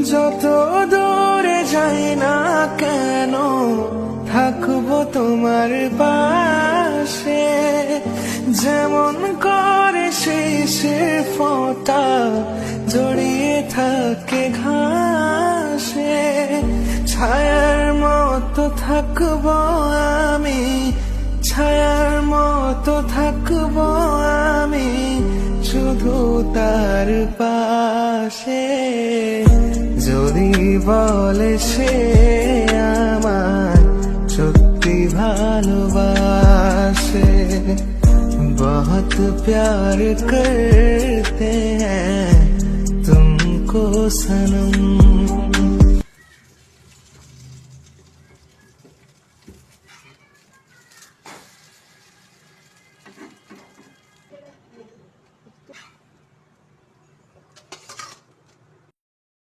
যত দূরে যাই না কেন থাকবো তোমার পাশে, যেমন করে শেষের ফোঁটা জড়িয়ে থাকে ঘাসে। ছায়ার মতো থাকবো আমি, ছায়ার মতো থাকবো আমি শুধু তার পাশে। যদি বলে সে আমার সত্যি ভালোবাসে, बहुत प्यार करते हैं